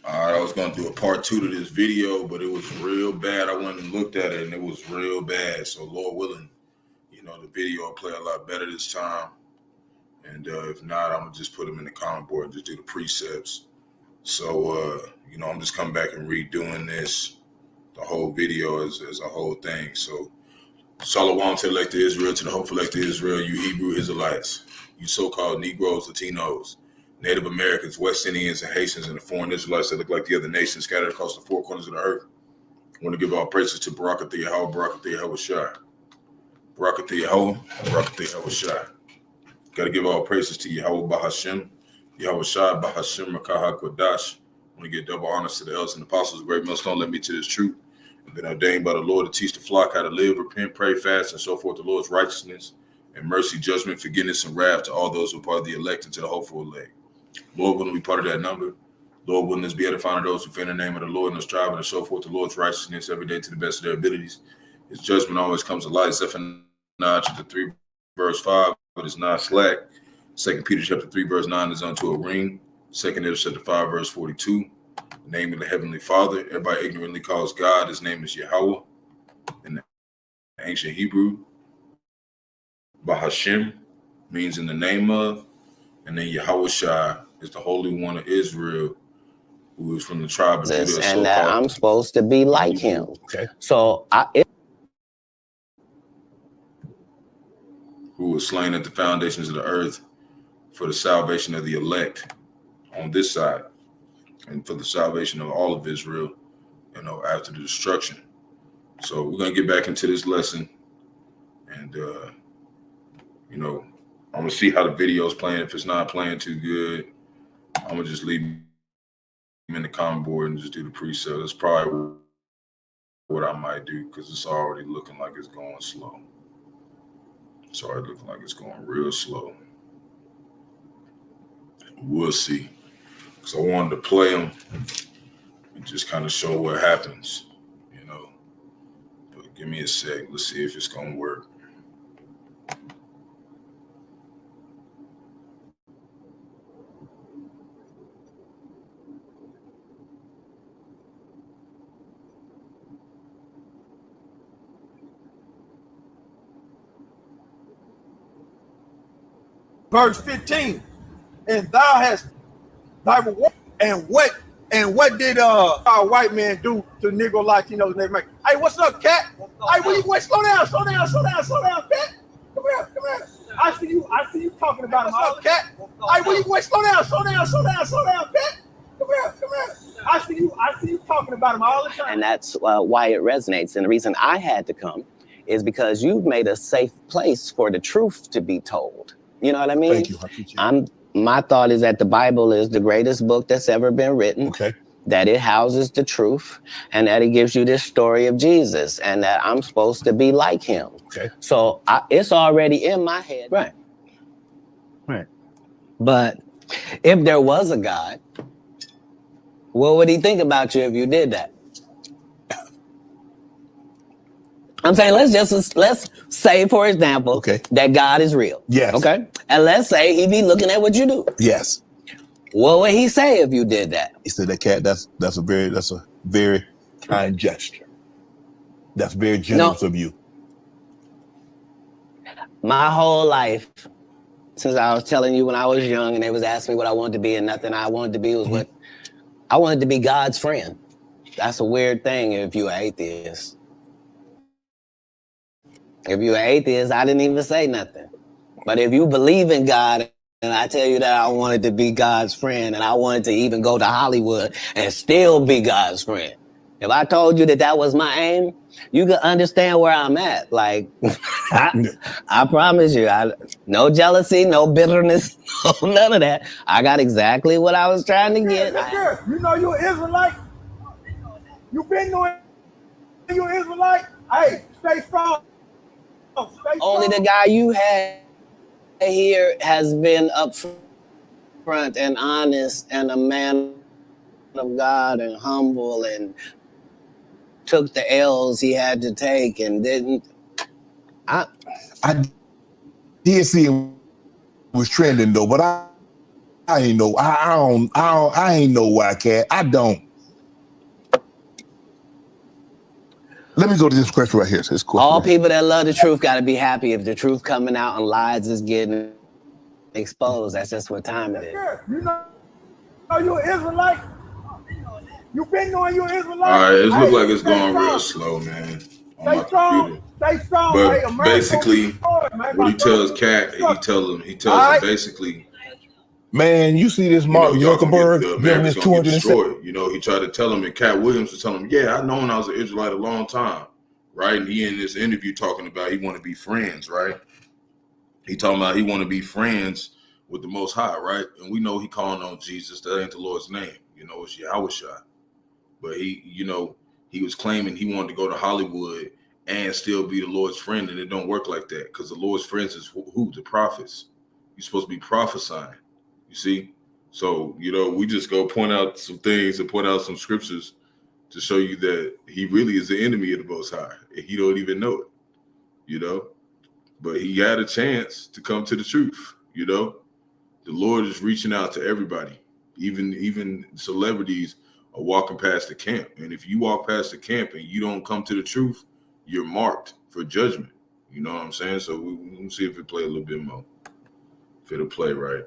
I was going to do a part 2 to this video, but it was real bad. I went and looked at it, and it was real bad. So, Lord willing, the video will play a lot better this time. And if not, I'm going to just put them in the comment board and just do the precepts. So, I'm just coming back and redoing this, the whole video as a whole thing. So, Shalom to elect Israel, to the hopeful elect Israel, you Hebrew Israelites, you so-called Negroes, Latinos, Native Americans, West Indians, and Haitians, and the foreign Israelites that look like the other nations scattered across the four corners of the earth. I want to give all praises to Barak, Yahawah, Barak, Yahawashi. Barak, Yahawah, Barak, Yahawashi. Got to give all praises to Yahawah, Bahasham, Yahawashi, Bahasham, Qadash. I want to give double honors to the elders and apostles, great millstone, led me to this truth. I've been ordained by the Lord to teach the flock how to live, repent, pray, fast, and so forth, the Lord's righteousness and mercy, judgment, forgiveness, and wrath to all those who are part of the elect and to the hopeful elect. Lord, wouldn't be part of that number. Lord, wouldn't us be edifying of those who fear the name of the Lord and are striving to show forth the Lord's righteousness every day to the best of their abilities. His judgment always comes to light. Zephaniah chapter 3, verse 5, but it's not slack. 2 Peter chapter 3, verse 9 is unto a ring. 2 Peter chapter 5, verse 42. The name of the Heavenly Father. Everybody ignorantly calls God. His name is Yahawah. In the ancient Hebrew, Bahasham means in the name of, and then Yahawashi is the Holy One of Israel, who is from the tribe of Judah. And that I'm supposed to be like him. Okay. So who was slain at the foundations of the earth for the salvation of the elect on this side, and for the salvation of all of Israel, after the destruction. So we're going to get back into this lesson, and, I'm going to see how the video is playing. If it's not playing too good, I'm going to just leave him in the comment board and just do the preset. That's probably what I might do, because it's already looking like it's going slow. It's already looking like it's going real slow. We'll see. So I wanted to play them and just kind of show what happens, But give me a sec. Let's see if it's going to work. Verse 15, and thou hast thy reward. And what did our white man do to Negro Latinos and everybody? Hey, what's up, Katt? Hey, where you going? Slow down, Katt. Come here. I see you talking about him. What's up, Katt? Hey, where you going? Slow down, Katt. Come here. I see you talking about him all the time. And that's why it resonates. And the reason I had to come is because you've made a safe place for the truth to be told. You know what I mean? Thank you. I appreciate it. My thought is that the Bible is the greatest book that's ever been written. Okay. That it houses the truth, and that it gives you this story of Jesus, and that I'm supposed to be like him. Okay. So it's already in my head. Right. But if there was a God, what would he think about you if you did that? I'm saying let's say, for example, that God is real. Yes. Okay. And let's say he be looking at what you do. Yes. What would he say if you did that? He said, that Katt, that's a very kind gesture. That's very generous of you. My whole life, since I was telling you when I was young and they was asking me what I wanted to be, and nothing I wanted to be was what I wanted to be God's friend. That's a weird thing if you're an atheist. If you're an atheist, I didn't even say nothing. But if you believe in God, and I tell you that I wanted to be God's friend, and I wanted to even go to Hollywood and still be God's friend. If I told you that that was my aim, you can understand where I'm at. Like, I promise you, no jealousy, no bitterness, none of that. I got exactly what I was trying to get. You know you're an Israelite. You been knowing you're an Israelite. Hey, stay strong. Only the guy you had here has been up front and honest and a man of God and humble and took the L's he had to take and didn't. I did see it was trending though, but I ain't know. I ain't know why, Katt. I don't. Let me go to this question right here. This question All right here. people that love the truth got to be happy if the truth coming out and lies is getting exposed. That's just what time it is. You know you're an Israelite. You been knowing you're an Israelite. All right, it looks like it's going real slow, man. On my computer. Stay strong. But basically, what he tells Katt, he tells him basically, man, you see this Mark Zuckerberg giving his 200. You know, he tried to tell him, and Katt Williams was telling him, yeah, I've known I was an Israelite a long time, right? And he in this interview talking about he want to be friends, right? He talking about he want to be friends with the Most High, right? And we know he calling on Jesus. That ain't the Lord's name. You know, it's Yahawashi. But he, you know, he was claiming he wanted to go to Hollywood and still be the Lord's friend, and it don't work like that because the Lord's friends is who? The prophets. You're supposed to be prophesying. You see? So, you know, we just go point out some things and point out some scriptures to show you that he really is the enemy of the Most High. And he don't even know it, you know? But he had a chance to come to the truth, you know? The Lord is reaching out to everybody. Even celebrities are walking past the camp. And if you walk past the camp and you don't come to the truth, you're marked for judgment. You know what I'm saying? So we'll see if it play a little bit more. If it'll play right.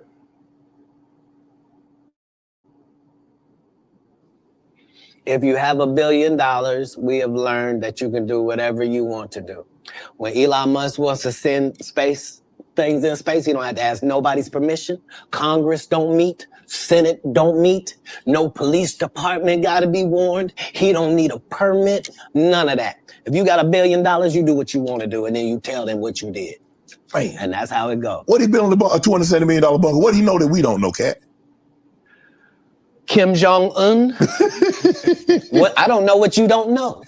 If you have $1 billion, we have learned that you can do whatever you want to do. When Elon Musk wants to send things in space, he don't have to ask nobody's permission. Congress don't meet. Senate don't meet. No police department got to be warned. He don't need a permit. None of that. If you got $1 billion, you do what you want to do, and then you tell them what you did. Man. And that's how it goes. What he built a $270 million bunker? What do he know that we don't know, Katt? Kim Jong-un? What? I don't know what you don't know.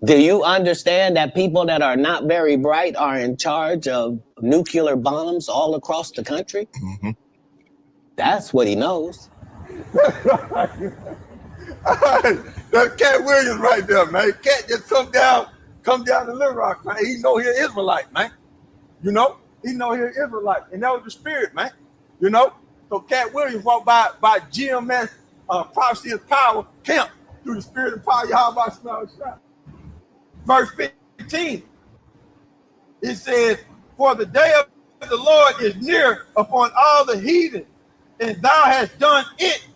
Do you understand that people that are not very bright are in charge of nuclear bombs all across the country? Mm-hmm. That's what he knows. That's Katt Williams right there, man. Katt just come down to Little Rock, man. He know he an Israelite, man. You know? He know he an Israelite. And that was the spirit, man. You know? So Katt Williams walked by GMS, Prophecy of Power camp through the spirit of power, Yahawashi. Verse 15, it says, for the day of the Lord is near upon all the heathen, and thou hast done it,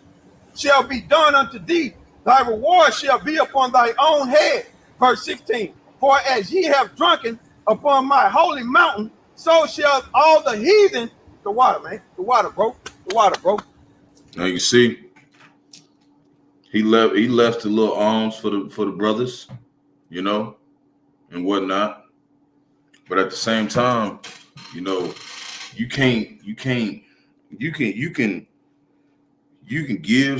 shall be done unto thee. Thy reward shall be upon thy own head. Verse 16, for as ye have drunken upon my holy mountain, so shall all the heathen, the water, man, the water, bro. Now you see, he left the little alms for the brothers, you know, and whatnot. But at the same time, you know, you can give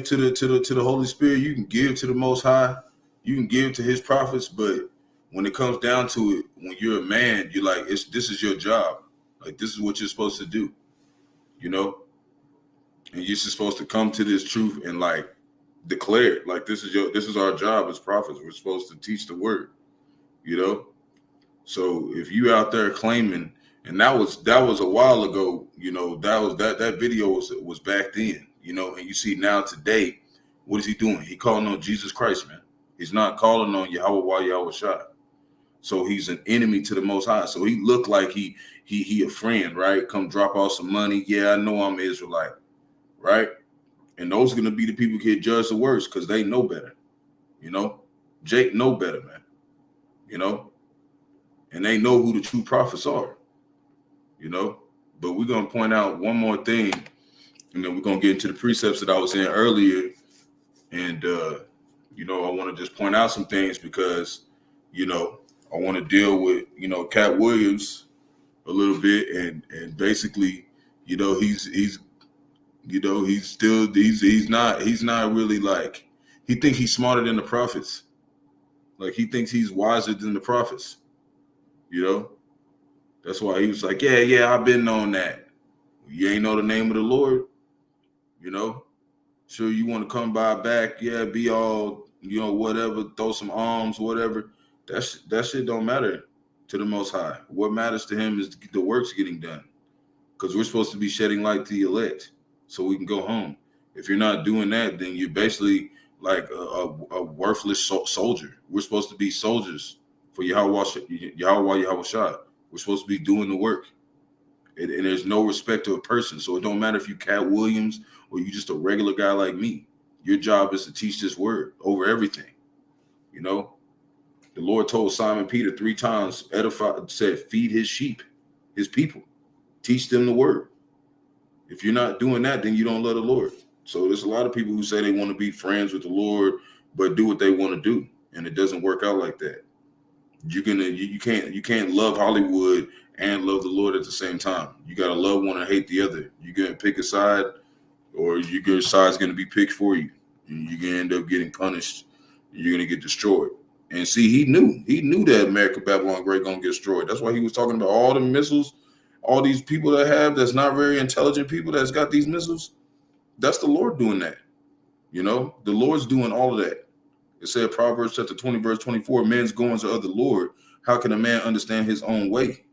to the Holy Spirit, you can give to the Most High, you can give to his prophets, but when it comes down to it, when you're a man, you're like, this is your job. Like, this is what you're supposed to do, you know? And you're supposed to come to this truth and like declare it. Like, this is our job as prophets. We're supposed to teach the word, you know? So if you out there claiming, and that was a while ago, you know, that video was back then, you know, and you see now today, what is he doing? He calling on Jesus Christ, man. He's not calling on Yahawah, Yahawashi. So he's an enemy to the Most High. So he looked like he a friend, right? Come drop off some money. Yeah, I know I'm an Israelite, right? And those are going to be the people who get judged the worst because they know better. You know, Jake know better, man. You know, and they know who the true prophets are. You know, but we're going to point out one more thing, and then we're going to get into the precepts that I was in earlier. And, you know, I want to just point out some things because, you know, I want to deal with, you know, Katt Williams a little bit, and basically, you know, he's not really like, he thinks he's smarter than the prophets. Like he thinks he's wiser than the prophets. You know, that's why he was like, yeah, I've been on that. You ain't know the name of the Lord. You know, sure you want to come by back, yeah, be all, you know, whatever, throw some alms, whatever. That shit don't matter to the Most High. What matters to him is the works getting done, because we're supposed to be shedding light to the elect so we can go home. If you're not doing that, then you're basically like a worthless soldier. We're supposed to be soldiers for Yahawashi. We're supposed to be doing the work. And there's no respect to a person. So it don't matter if you Katt Williams or you just a regular guy like me. Your job is to teach this word over everything. You know, the Lord told Simon Peter 3 times, said, feed his sheep, his people, teach them the word. If you're not doing that, then you don't love the Lord. So there's a lot of people who say they want to be friends with the Lord, but do what they want to do. And it doesn't work out like that. You can't love Hollywood and love the Lord at the same time. You got to love one and hate the other. You're going to pick a side, or your side's going to be picked for you. And you're going to end up getting punished. You're going to get destroyed. And see, he knew that America, Babylon Great going to get destroyed. That's why he was talking about all the missiles, all these people that's not very intelligent people that's got these missiles. That's the Lord doing that. You know, the Lord's doing all of that. It said Proverbs chapter 20, verse 24, men's goings are of the Lord. How can a man understand his own way?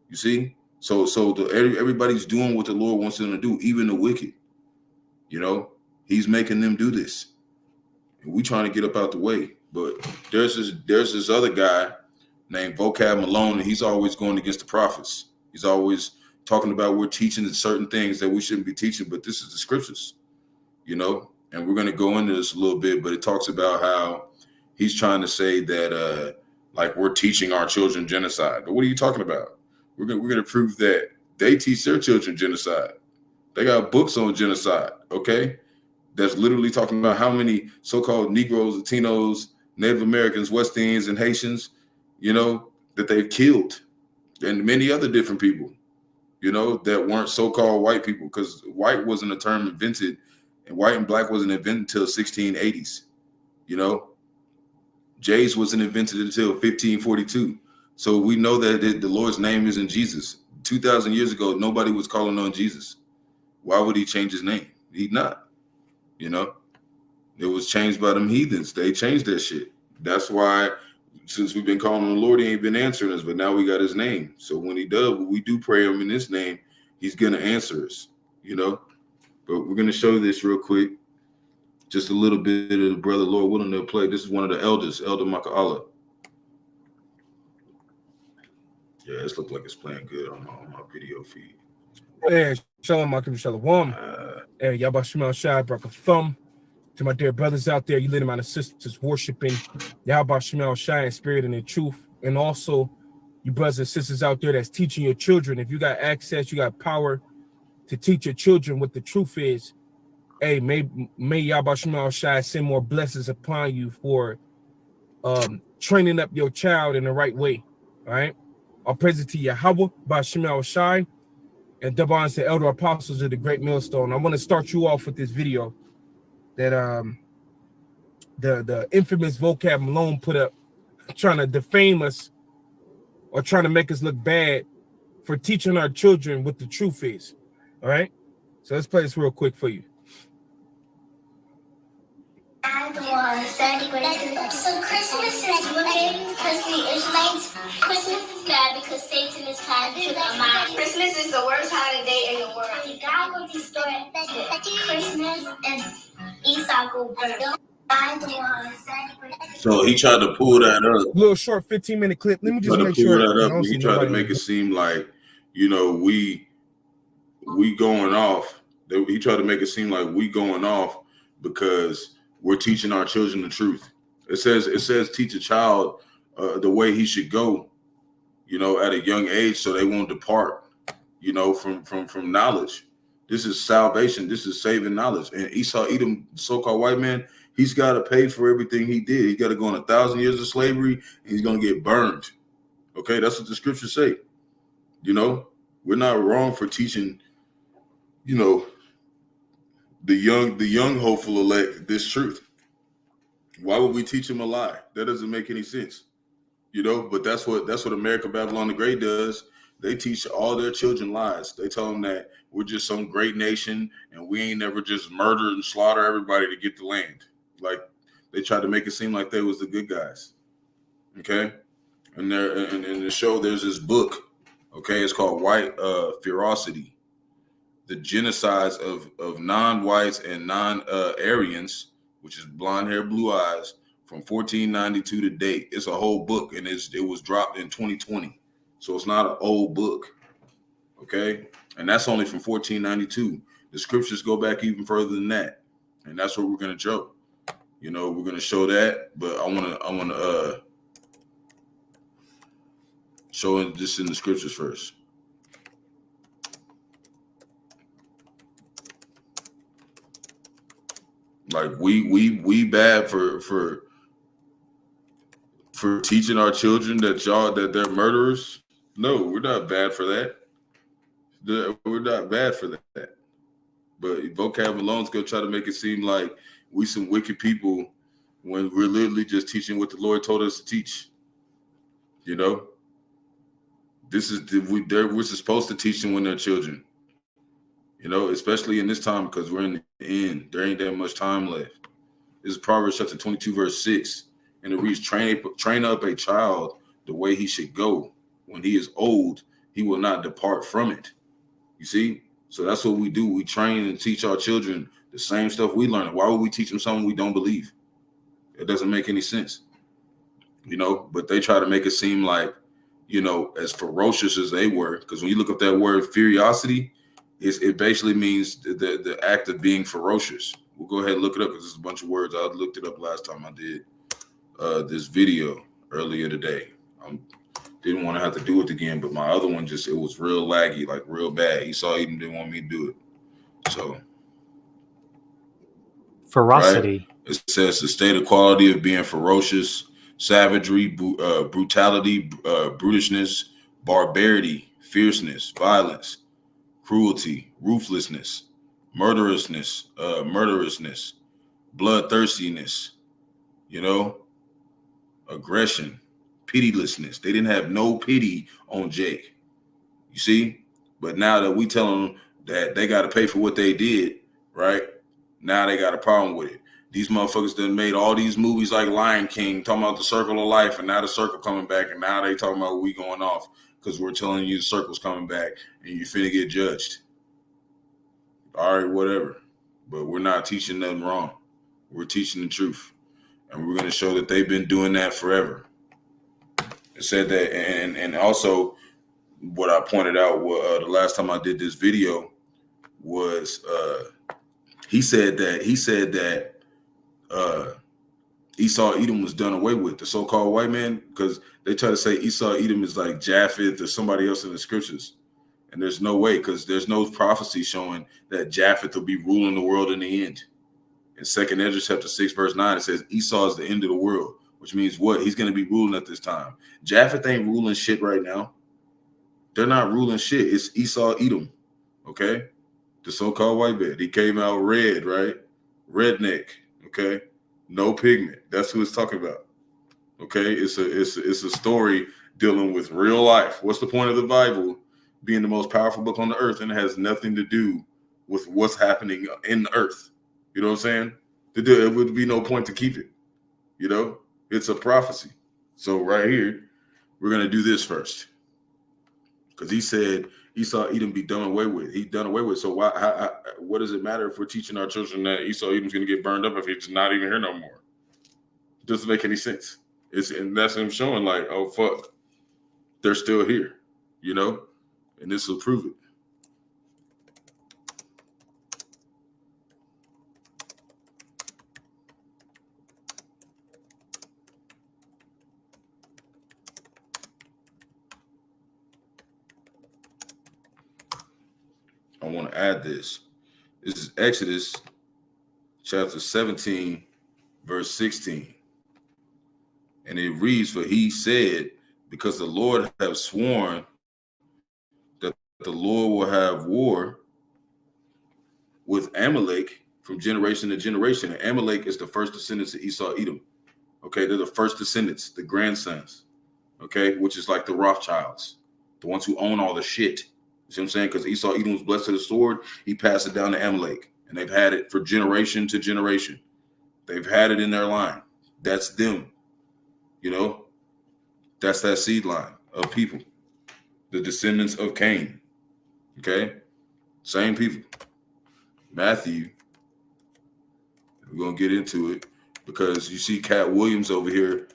You see? So everybody's doing what the Lord wants them to do, even the wicked. You know, he's making them do this. And we trying to get up out the way. But there's this other guy named Vocab Malone, and he's always going against the prophets. He's always talking about we're teaching certain things that we shouldn't be teaching, but this is the scriptures, you know, and we're going to go into this a little bit, but it talks about how he's trying to say that like we're teaching our children genocide. But what are you talking about? We're going to prove that they teach their children genocide. They got books on genocide, okay? That's literally talking about how many so-called Negroes, Latinos, Native Americans, West Indians, and Haitians, you know, that they've killed, and many other different people, you know, that weren't so-called white people, because white wasn't a term invented, and white and black wasn't invented until 1680s, you know. Jays wasn't invented until 1542. So we know that the Lord's name isn't Jesus. 2,000 years ago, nobody was calling on Jesus. Why would he change his name? He'd not, you know. It was changed by them heathens. They changed that shit. That's why since we've been calling on the Lord, he ain't been answering us, but now we got his name. So when he does, when we do pray him in his name, he's going to answer us, you know. But we're going to show this real quick. Just a little bit of the brother Lord willing to play. This is one of the elders, Elder Maka'ala. Yeah, this looks like it's playing good on my video feed. Hey, Shalom, Malcolm, Shalom. Hey, Yahawah Shai, Barak Atham. To my dear brothers out there, you little amount of sisters worshiping Yahawah Shai in spirit and in truth. And also, you brothers and sisters out there that's teaching your children. If you got access, you got power to teach your children what the truth is. Hey, may Yahawah Shai send more blessings upon you for training up your child in the right way. All right. All praise to Yahawah, Bahasham Shai, and double honors to elder apostles of the great millstone. I want to start you off with this video that the infamous Vocab Malone put up, trying to defame us or trying to make us look bad for teaching our children what the truth is. All right, so let's play this real quick for you. So Christmas is good because the Israelites, Christmas is bad because Satan is trying to trick our mind. Christmas is the worst holiday in the world. God will destroy Christmas and Esau go burn. So he tried to pull that up. Little short 15-minute clip. Let me just make sure I don't see He tried to nobody. make it seem like, you know, we going off. He tried to make it seem like we going off because we're teaching our children the truth. It says teach a child the way he should go, you know, at a young age, so they won't depart, you know, from knowledge. This is salvation. This is saving knowledge. And Esau, Edom, so-called white man, he's got to pay for everything he did. He's got to go on 1,000 years of slavery, and he's going to get burned. Okay, that's what the scriptures say. You know, we're not wrong for teaching, you know, the young hopeful elect this truth. Why would we teach them a lie? That doesn't make any sense. You know, but that's what America Babylon the Great does. They teach all their children lies. They tell them that we're just some great nation and we ain't never just murder and slaughter everybody to get the land. Like they try to make it seem like they was the good guys. Okay, and there and in the show there's this book. Okay, it's called White Ferocity, the genocides of non-whites and non-Aryans, which is blonde hair, blue eyes, from 1492 to date. It's a whole book, and it was dropped in 2020. So it's not an old book, okay? And that's only from 1492. The scriptures go back even further than that, and that's what we're gonna show. You know, we're gonna show that, but I wanna show this in the scriptures first. Like we bad for teaching our children that they're murderers. No, we're not bad for that. We're not bad for that. But Vocab Malone's gonna try to make it seem like we some wicked people when we're literally just teaching what the Lord told us to teach. You know, this is we're supposed to teach them when they're children. You know, especially in this time because we're in the end. There ain't that much time left. This is Proverbs chapter 22, verse 6. And it reads, train up a child the way he should go. When he is old, he will not depart from it. You see? So that's what we do. We train and teach our children the same stuff we learn. Why would we teach them something we don't believe? It doesn't make any sense. You know, but they try to make it seem like, you know, as ferocious as they were. Because when you look up that word furiosity, it basically means the act of being ferocious. We'll go ahead and look it up because there's a bunch of words. I looked it up last time I did this video earlier today. Didn't want to have to do it again, but my other one it was real laggy, like real bad. Esau even didn't want me to do it. So ferocity. Right? It says the state of quality of being ferocious, savagery, brutality, brutishness, barbarity, fierceness, violence, cruelty, ruthlessness, murderousness, bloodthirstiness, you know, aggression, pitilessness. They didn't have no pity on Jake. You see? But now that we tell them that they got to pay for what they did, right? Now they got a problem with it. These motherfuckers done made all these movies like Lion King, talking about the circle of life, and now the circle coming back, and now they talking about we going off because we're telling you the circle's coming back and you finna get judged. All right, whatever. But we're not teaching nothing wrong. We're teaching the truth. And we're going to show that they've been doing that forever. It said that, and also what I pointed out the last time I did this video was he said that Esau Edom was done away with, the so-called white man, because they try to say Esau Edom is like Japheth or somebody else in the scriptures. And there's no way, because there's no prophecy showing that Japheth will be ruling the world in the end. In 2nd Ezra chapter 6, verse 9, it says Esau is the end of the world, which means what? He's going to be ruling at this time. Japheth ain't ruling shit right now. They're not ruling shit. It's Esau Edom, okay? The so-called white man. He came out red, right? Redneck, okay? No pigment. That's who it's talking about, okay? It's a story dealing with real life. What's the point of the Bible being the most powerful book on the earth, and it has nothing to do with what's happening in the earth? You know what I'm saying? It would be no point to keep it. You know, it's a prophecy. So right here, we're going to do this first. Because he said Esau Edom be done away with. He done away with. So why? What does it matter if we're teaching our children that Esau Edom's going to get burned up if he's not even here no more? It doesn't make any sense. And that's him showing like, oh fuck, they're still here, you know, and this will prove it. I want to add this. This is Exodus chapter 17, verse 16. And it reads, for he said, because the Lord have sworn that the Lord will have war with Amalek from generation to generation. And Amalek is the first descendants of Esau Edom. Okay, they're the first descendants, the grandsons. Okay, which is like the Rothschilds, the ones who own all the shit. You see what I'm saying? Because Esau Edom was blessed with the sword, he passed it down to Amalek. And they've had it for generation to generation. They've had it in their line. That's them. You know, that's that seed line of people, the descendants of Cain. Okay, same people. Matthew, we're gonna get into it because you see Katt Williams over here.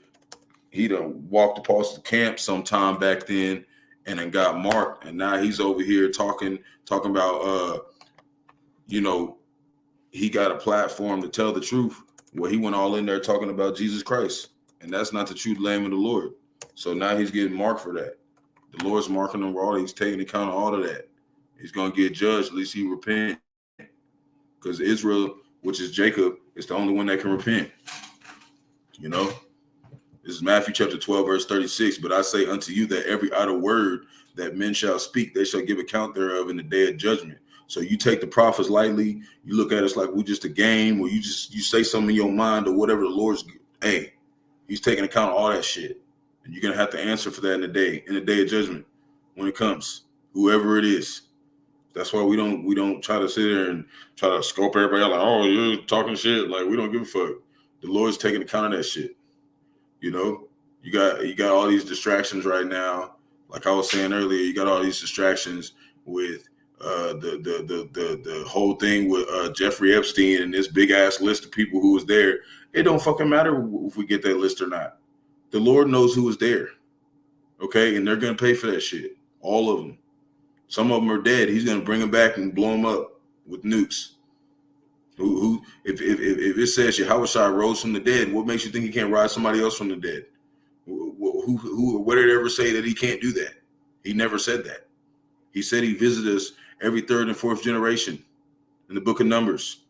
He done walked across the camp sometime back then and then got marked, and now he's over here talking about you know, he got a platform to tell the truth. Well, he went all in there talking about Jesus Christ, and that's not the true Lamb of the Lord. So now he's getting marked for that. The Lord's marking him for all. He's taking account of all of that. He's going to get judged. At least he repent. Because Israel, which is Jacob, is the only one that can repent. You know? This is Matthew chapter 12, verse 36. But I say unto you that every idle word that men shall speak, they shall give account thereof in the day of judgment. So you take the prophets lightly. You look at us like we're just a game, or you say something in your mind or whatever the Lord's, hey, he's taking account of all that shit. And you're going to have to answer for that in the day of judgment when it comes, whoever it is. That's why we don't try to sit there and try to scope everybody out like, oh, you're talking shit. Like, we don't give a fuck. The Lord's taking account of that shit. You know, you got all these distractions right now. Like I was saying earlier, you got all these distractions with the whole thing with Jeffrey Epstein and this big ass list of people who was there. It don't fucking matter if we get that list or not. The Lord knows who was there. Okay, and they're gonna pay for that shit. All of them. Some of them are dead. He's gonna bring them back and blow them up with nukes. Who if it says Yahawashi rose from the dead, what makes you think he can't rise somebody else from the dead? What did it ever say that he can't do that? He never said that. He said he visited us every third and fourth generation in the book of Numbers.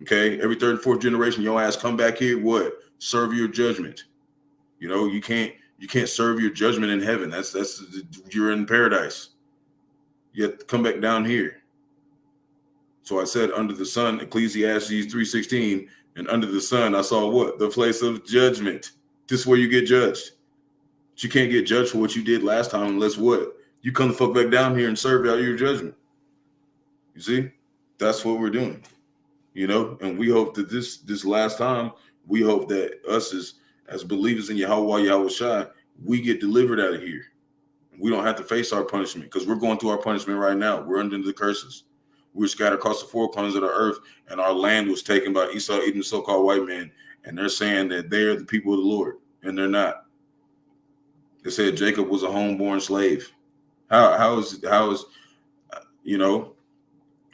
Okay, every third and fourth generation, your ass come back here, what? Serve your judgment. You know, you can't serve your judgment in heaven. That's you're in paradise. You have to come back down here. So I said, under the sun, Ecclesiastes 3:16, and under the sun, I saw what? The place of judgment. This is where you get judged. But you can't get judged for what you did last time unless what? You come the fuck back down here and serve out your judgment. You see? That's what we're doing. You know, and we hope that this last time, we hope that us as believers in Yahawah, Yahawashi, we get delivered out of here. We don't have to face our punishment because we're going through our punishment right now. We're under the curses. We're scattered across the four corners of the earth, and our land was taken by Esau, Edom, so-called white men, and they're saying that they're the people of the Lord, and they're not. They said Jacob was a homeborn slave. How is you know,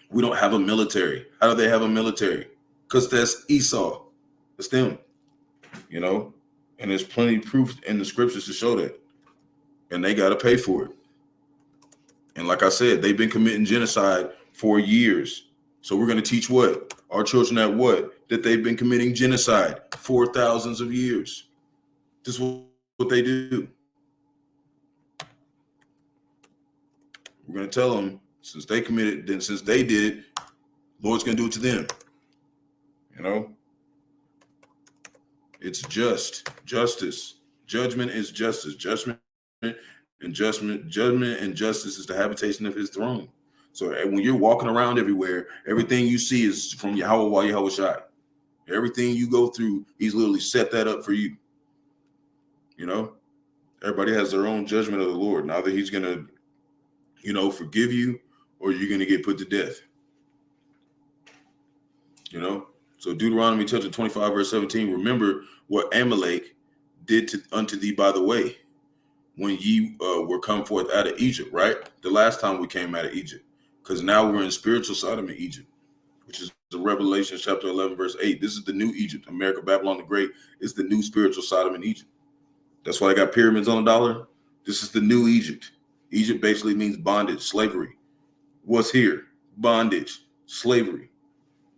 we don't have a military. How do they have a military? Because that's Esau. It's them. You know, and there's plenty of proof in the scriptures to show that. And they got to pay for it. And like I said, they've been committing genocide for years. So we're going to teach what? Our children at what? That they've been committing genocide for thousands of years. This is what they do. We're going to tell them, since they committed, then since they did it, Lord's going to do it to them. You know? It's justice. Judgment is justice. Judgment and justice is the habitation of his throne. So when you're walking around everywhere, everything you see is from Yahawah, Yahawashi. Everything you go through, he's literally set that up for you. You know, everybody has their own judgment of the Lord. Now that he's going to forgive you, or you're going to get put to death. So Deuteronomy chapter 25, verse 17, remember what Amalek did unto thee by the way, when ye were come forth out of Egypt, right? The last time we came out of Egypt, because now we're in spiritual Sodom in Egypt, which is the Revelation chapter 11, verse 8. This is the new Egypt. America, Babylon the Great is the new spiritual Sodom in Egypt. That's why I got pyramids on the dollar. This is the new Egypt. Egypt basically means bondage, slavery. What's here? Bondage, slavery.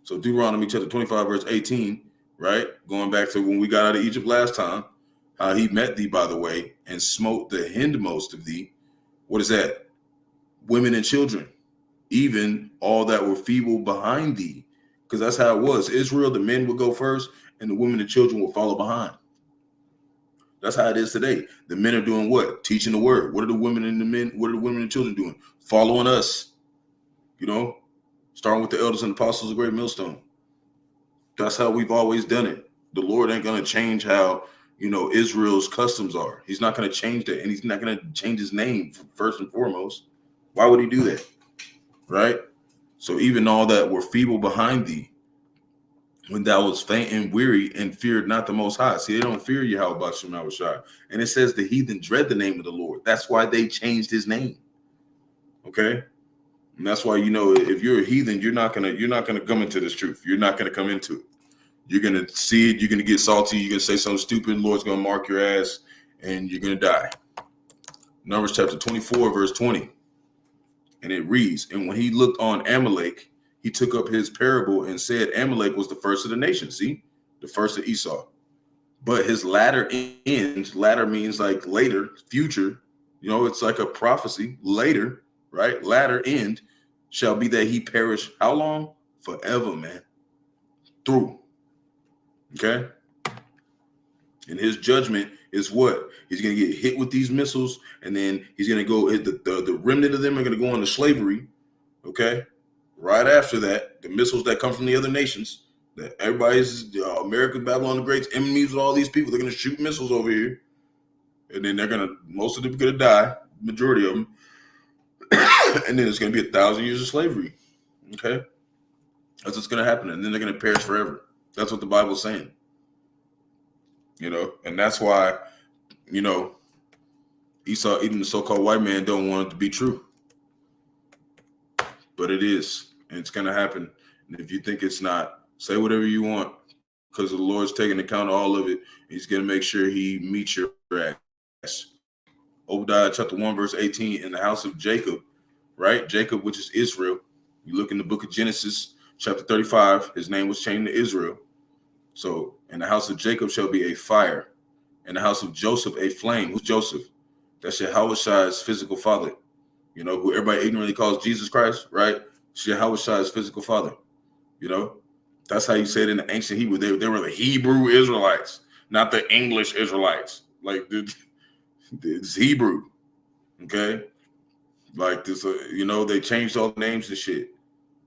So Deuteronomy chapter 25, verse 18, right? Going back to when we got out of Egypt last time, how he met thee by the way and smote the hindmost of thee. What is that? Women and children, even all that were feeble behind thee. Because that's how it was. Israel, the men would go first and the women and children will follow behind. That's how it is today. The men are doing what? Teaching the word. What are the women and the men? What are the women and children doing? Following us. Starting with the elders and apostles of Great Millstone. That's how we've always done it. The Lord ain't going to change how, Israel's customs are. He's not going to change that. And he's not going to change his name first and foremost. Why would he do that? Right? So even all that were feeble behind thee, when thou was faint and weary and feared not the Most High. See, they don't fear Yahawashi. And it says the heathen dread the name of the Lord. That's why they changed his name. Okay? And that's why, if you're a heathen, you're not gonna come into this truth. You're not gonna come into it. You're gonna see it. You're gonna get salty. You're gonna say something stupid. Lord's gonna mark your ass, and you're gonna die. Numbers chapter 24, verse 20, and it reads, "And when he looked on Amalek, he took up his parable and said, Amalek was the first of the nation. See, the first of Esau, but his latter end. Latter means like later, future. It's like a prophecy. Later." Right? Latter end shall be that he perish. How long? Forever, man. Through. Okay? And his judgment is what? He's going to get hit with these missiles, and then he's going to go, the remnant of them are going to go into slavery. Okay? Right after that, the missiles that come from the other nations, that everybody's, America, Babylon the Great's enemies with all these people, they're going to shoot missiles over here. And then most of them are going to die, majority of them. And then it's going to be 1,000 years of slavery. Okay? That's what's going to happen. And then they're going to perish forever. That's what the Bible's saying. And that's why, Esau, even the so-called white man, don't want it to be true. But it is. And it's going to happen. And if you think it's not, say whatever you want, because the Lord's taking account of all of it. He's going to make sure he meets your ass. Obadiah chapter 1, verse 18, in the house of Jacob, right? Jacob, which is Israel. You look in the book of Genesis, chapter 35, his name was changed to Israel. So in the house of Jacob shall be a fire. In the house of Joseph, a flame. Who's Joseph? That's Yahawashi's physical father. Who everybody ignorantly calls Jesus Christ, right? It's Yahawashi's physical father. That's how you say it in the ancient Hebrew. They were the Hebrew Israelites, not the English Israelites. Like, it's Hebrew, okay? Like this, they changed all the names and shit.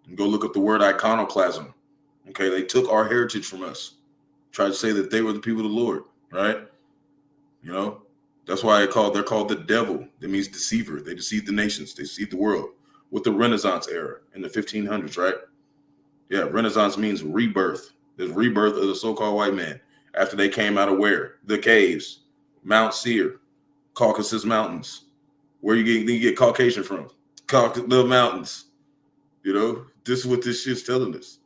And go look up the word iconoclasm, okay? They took our heritage from us, tried to say that they were the people of the Lord, right? That's why they're called the devil. That means deceiver. They deceived the nations. They deceived the world with the Renaissance era in the 1500s, right? Yeah, Renaissance means rebirth. There's rebirth of the so-called white man after they came out of where? The caves, Mount Seir, Caucasus Mountains. Where you get Caucasian from? The mountains. This is what this shit's telling us,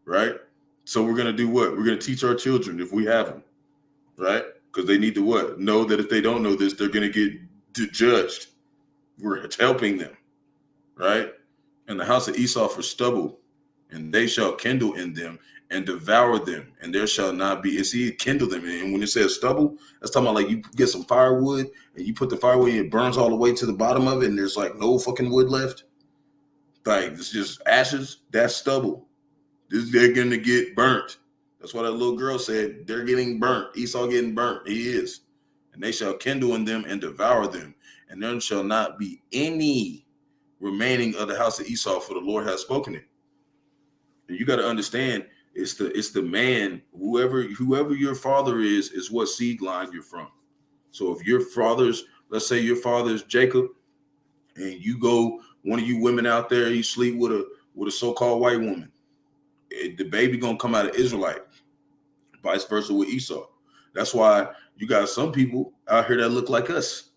right? So we're going to do what? We're going to teach our children if we have them, right? Because they need to what? Know that if they don't know this, they're going to get judged. We're helping them, right? And the house of Esau for stubble, and they shall kindle in them and devour them, and there shall not be, kindle them. And when it says stubble, that's talking about like you get some firewood and you put the firewood and it burns all the way to the bottom of it and there's like no fucking wood left. Like it's just ashes. That's stubble. They're going to get burnt. That's what that little girl said. They're getting burnt. Esau getting burnt. He is. And they shall kindle in them and devour them, and there shall not be any remaining of the house of Esau, for the Lord has spoken it. And you got to understand, it's the man, whoever your father is what seed line you're from. So if your father's, let's say your father's Jacob and you go, one of you women out there, you sleep with a so-called white woman, the baby gonna come out of Israelite. Vice versa with Esau. That's why you got some people out here that look like us,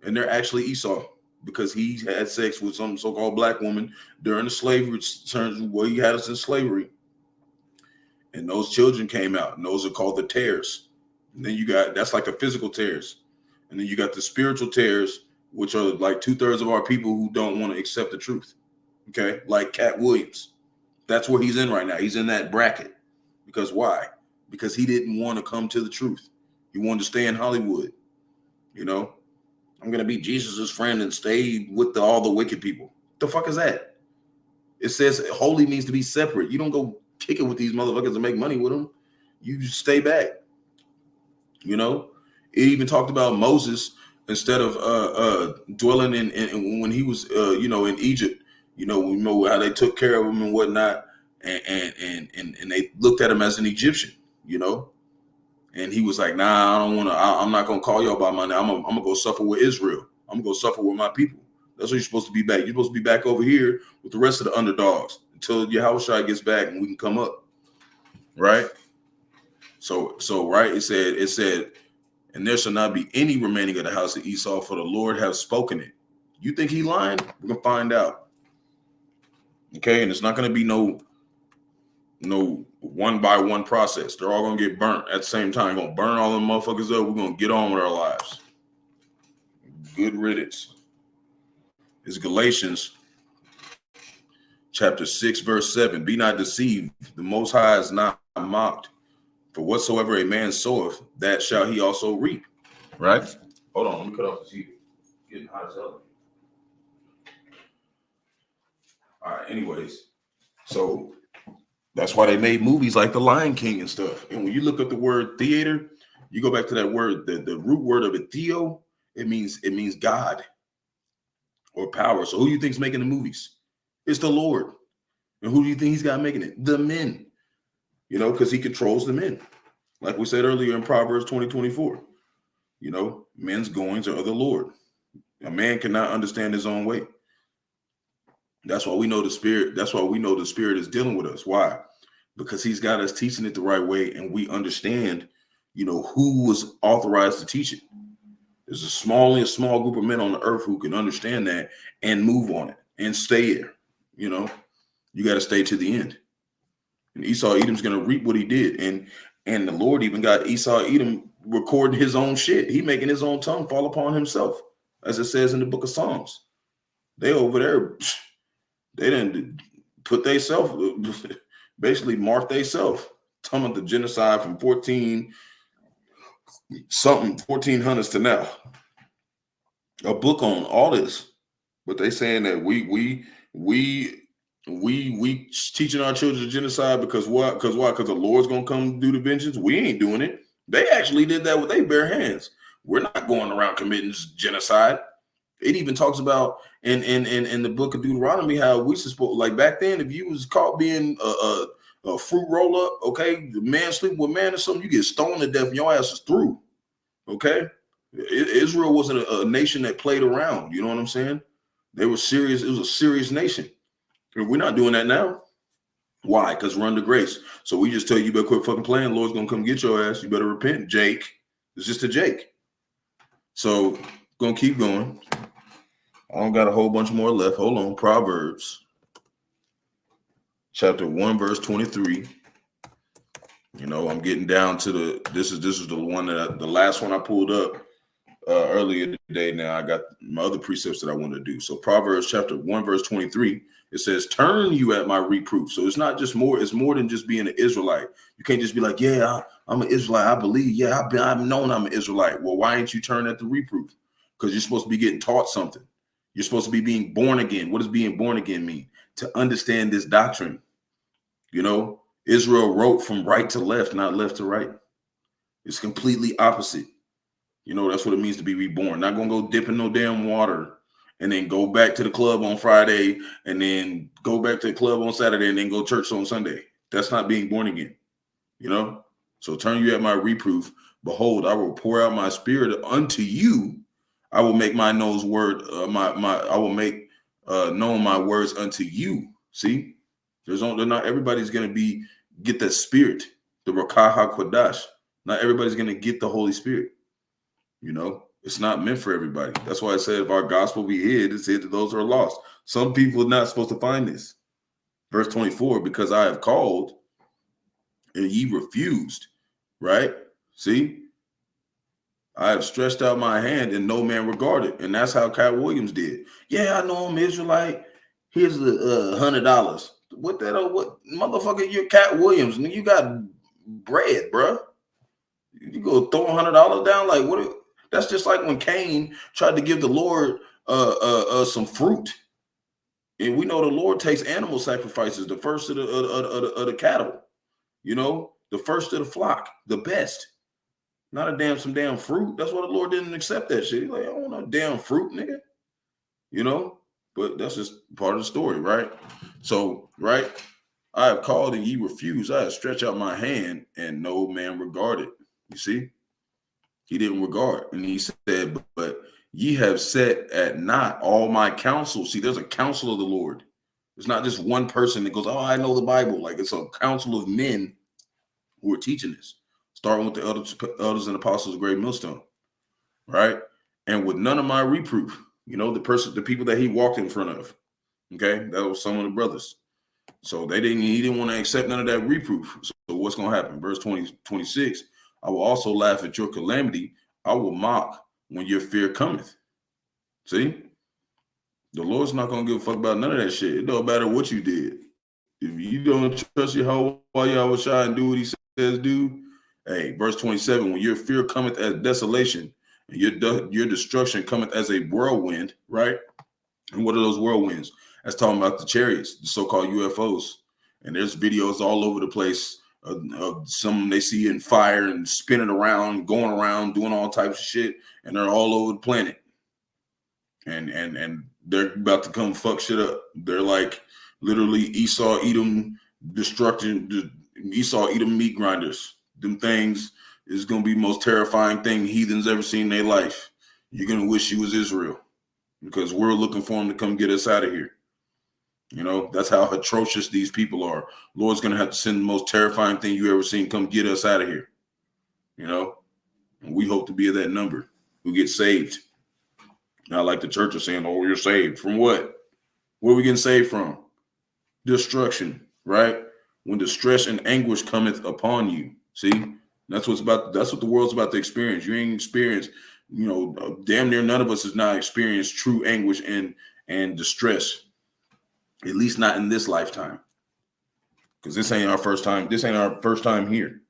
and they're actually Esau, because he had sex with some so-called black woman during the slavery terms where he had us in slavery. And those children came out, and those are called the tares. And then you got, that's like the physical tares. And then you got the spiritual tares, which are like 2/3 of our people who don't want to accept the truth. Okay. Like Katt Williams. That's where he's in right now. He's in that bracket. Because why? Because he didn't want to come to the truth. He wanted to stay in Hollywood. You know, I'm going to be Jesus's friend and stay with all the wicked people. What the fuck is that? It says holy means to be separate. You don't go kick it with these motherfuckers and make money with them. You just stay back. You know, it even talked about Moses, instead of dwelling in when he was in Egypt. You know how they took care of him and whatnot, and they looked at him as an Egyptian. You know, and he was like, nah, I don't want to. I'm not gonna call y'all by my name. I'm gonna go suffer with Israel. I'm gonna go suffer with my people. That's what you're supposed to be back. You're supposed to be back over here with the rest of the underdogs until Yahawashi gets back and we can come up, right? So right, it said, and there shall not be any remaining of the house of Esau, for the Lord has spoken it. You think he lying? We're gonna find out. Okay, and it's not gonna be no one by one process. They're all gonna get burnt at the same time. We're gonna burn all them motherfuckers up. We're gonna get on with our lives. Good riddance. It's Galatians chapter 6, verse 7. Be not deceived. The Most High is not mocked. For whatsoever a man soweth, that shall he also reap. Right? Hold on. Let me cut off the heat. Getting hot as hell. All right. Anyways, so that's why they made movies like The Lion King and stuff. And when you look at the word theater, you go back to that word, the root word of it, theo. It means God or power. So who do you think is making the movies? It's the Lord. And who do you think he's got making it? The men. You know, because he controls the men. Like we said earlier in Proverbs 20:24. You know, men's goings are of the Lord. A man cannot understand his own way. That's why we know the Spirit. That's why we know the Spirit is dealing with us. Why? Because he's got us teaching it the right way, and we understand, you know, who was authorized to teach it. There's a small group of men on the earth who can understand that and move on it and stay there. You know, you got to stay to the end. And Esau Edom's going to reap what he did. And the Lord even got Esau Edom recording his own shit. He making his own tongue fall upon himself, as it says in the book of Psalms. They over there, they didn't put theyself, basically mark theyself. Talking about the genocide from 1400s to now. A book on all this. But they saying that we teaching our children genocide because what? Because why? Because the Lord's gonna come do the vengeance. We ain't doing it. They actually did that with their bare hands. We're not going around committing genocide. It even talks about in the book of Deuteronomy how we supposed, like back then, if you was caught being a fruit roller, okay, the man sleeping with man or something, you get stoned to death and your ass is through. Okay, Israel wasn't a nation that played around. You know what I'm saying? They were serious. It was a serious nation. We're not doing that now. Why? Because we're under grace. So we just tell you, better quit fucking playing. The Lord's going to come get your ass. You better repent, Jake. It's just a Jake. So going to keep going. I don't got a whole bunch more left. Hold on. Proverbs chapter 1, verse 23. You know, I'm getting down to this is the one the last one I pulled up earlier today. Now I got my other precepts that I want to do. So Proverbs chapter 1, verse 23. It says, turn you at my reproof. So it's not just more, it's more than just being an Israelite. You can't just be like, yeah, I'm an Israelite. I believe, yeah, I've known I'm an Israelite. Well, why ain't you turn at the reproof? Because you're supposed to be getting taught something. You're supposed to be being born again. What does being born again mean? To understand this doctrine. You know, Israel wrote from right to left, not left to right. It's completely opposite. You know, that's what it means to be reborn. Not going to go dip in no damn water and then go back to the club on Friday and then go back to the club on Saturday and then go to church on Sunday. That's not being born again, you know? So turn you at my reproof. Behold, I will pour out my spirit unto you. I will make my nose word I will make known my words unto you. See, not everybody's gonna get that spirit, the Rawchaa Qadash. Not everybody's gonna get the Holy Spirit. You know, it's not meant for everybody. That's why I said if our gospel be hid, it's hid to those who are lost. Some people are not supposed to find this. Verse 24, because I have called and ye refused, right? See, I have stretched out my hand and no man regarded. And that's how Katt Williams did. Yeah, I know I'm Israelite. Here's the $100. What motherfucker, you're Katt Williams and you got bread, bro. You go throw $100 down, like what? That's just like when Cain tried to give the Lord some fruit. And we know the Lord takes animal sacrifices, the first of the cattle, you know, the first of the flock, the best. Not some damn fruit. That's why the Lord didn't accept that shit. He's like, I don't want no damn fruit, nigga. You know, but that's just part of the story, right? So, right, I have called and ye refused. I have stretched out my hand and no man regarded. You see, he didn't regard. And he said, but ye have set at naught all my counsel. See, there's a counsel of the Lord. It's not just one person that goes, oh, I know the Bible. Like it's a council of men who are teaching this. Starting with the elders and apostles of Great Millstone, right? And with none of my reproof, you know, the people that he walked in front of, okay? That was some of the brothers. So he didn't want to accept none of that reproof. So what's going to happen? Verse 26, I will also laugh at your calamity. I will mock when your fear cometh. See? The Lord's not going to give a fuck about none of that shit. It don't matter what you did. If you don't trust Yahawah, Yahawashi, and do what he says do, hey, verse 27, when your fear cometh as desolation and your destruction cometh as a whirlwind, right? And what are those whirlwinds? That's talking about the chariots, the so-called UFOs. And there's videos all over the place of some they see in fire and spinning around, going around, doing all types of shit, and they're all over the planet. And they're about to come fuck shit up. They're like literally Esau, Edom, Esau, Edom meat grinders. Them things is going to be the most terrifying thing heathens ever seen in their life. You're going to wish you was Israel because we're looking for them to come get us out of here. You know, that's how atrocious these people are. Lord's going to have to send the most terrifying thing you ever seen come get us out of here. You know, and we hope to be of that number who get saved. Not like the church is saying, oh, you're saved. From what? Where are we getting saved from? Destruction, right? When distress and anguish cometh upon you. See, that's what the world's about to experience. You ain't experienced, you know, damn near none of us has not experienced true anguish and distress, at least not in this lifetime. Because this ain't our first time. This ain't our first time here.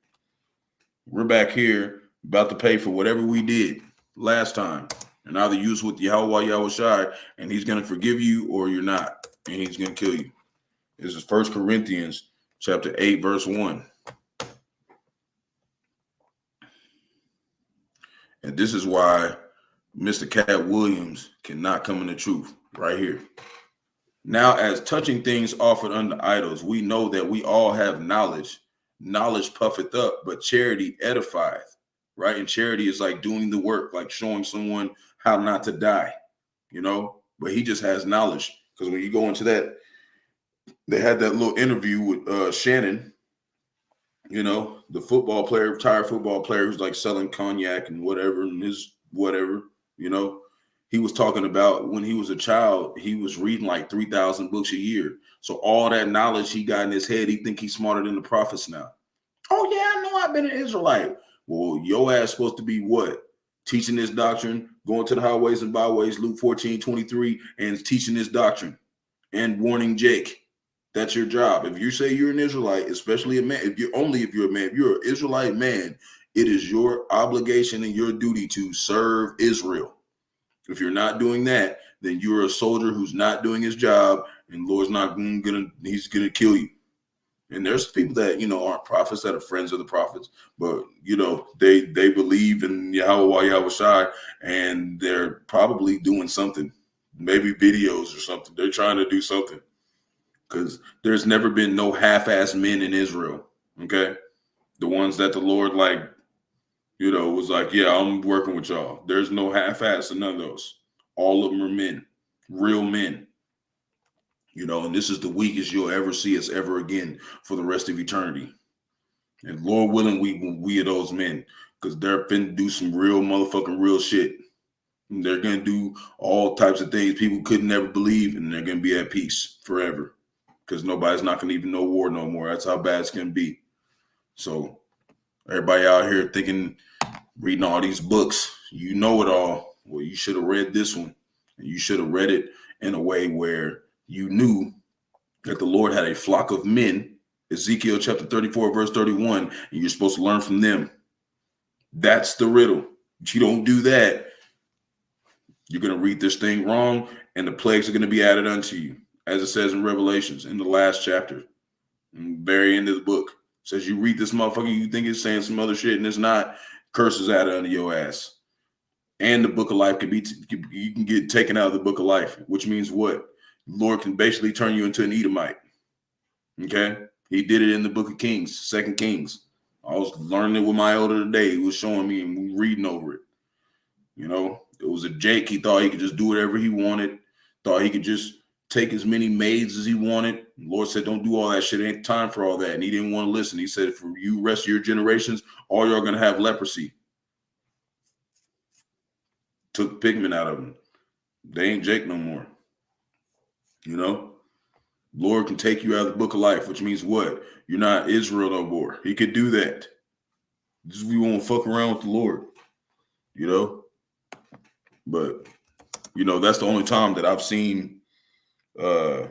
We're back here about to pay for whatever we did last time. And either use with Yahawah, Yahawashi, and he's going to forgive you or you're not. And he's going to kill you. This is 1 Corinthians chapter 8, verse 1. And this is why Mr. Katt Williams cannot come in the truth right here. Now, as touching things offered unto idols, we know that we all have knowledge. Knowledge puffeth up, but charity edifieth, right? And charity is like doing the work, like showing someone how not to die, you know? But he just has knowledge. Because when you go into that, they had that little interview with Shannon, you know, the football player, retired football player who's like selling cognac and whatever, and his whatever, you know. He was talking about when he was a child, he was reading like 3,000 books a year. So all that knowledge he got in his head, he think he's smarter than the prophets now. Oh, yeah, I know I've been an Israelite. Well, your ass supposed to be what? Teaching this doctrine, going to the highways and byways, Luke 14:23, and teaching this doctrine and warning Jake. That's your job. If you say you're an Israelite, especially a man, if you're a man, if you're an Israelite man, it is your obligation and your duty to serve Israel. If you're not doing that, then you're a soldier who's not doing his job, and Lord's he's gonna kill you. And there's people that, you know, aren't prophets that are friends of the prophets, but you know, they believe in Yahawah, Yahawashi, and they're probably doing something, maybe videos or something. They're trying to do something. Because there's never been no half-ass men in Israel, okay? The ones that the Lord, like, You know, it was like, yeah, I'm working with y'all. There's no half-ass in none of those. All of them are men, real men. You know, and this is the weakest you'll ever see us ever again for the rest of eternity. And Lord willing, we are those men, because they're finna do some real motherfucking real shit. And they're gonna do all types of things people couldn't ever believe, and they're gonna be at peace forever, because nobody's not gonna even know war no more. That's how bad it's gonna be. So everybody out here thinking, reading all these books, you know it all. Well, you should have read this one, and you should have read it in a way where you knew that the Lord had a flock of men, Ezekiel chapter 34, verse 31, and you're supposed to learn from them. That's the riddle. If you don't do that, you're going to read this thing wrong, and the plagues are going to be added unto you, as it says in Revelations, in the last chapter, in the very end of the book. It says you read this motherfucker, you think it's saying some other shit, and it's not. Curses added under your ass. And the book of life you can get taken out of the book of life, which means what? The Lord can basically turn you into an Edomite. Okay? He did it in the book of Kings, 2 Kings. I was learning it with my elder today. He was showing me and we reading over it. You know, it was a Jake. He thought he could just do whatever he wanted. Thought he could just take as many maids as he wanted. The Lord said, don't do all that shit. It ain't time for all that. And he didn't want to listen. He said, for you rest of your generations, all y'all going to have leprosy. Took pigment out of them. They ain't Jake no more. You know, Lord can take you out of the book of life, which means what? You're not Israel no more. He could do that. Just we won't fuck around with the Lord, you know. But you know, that's the only time that I've seen. That's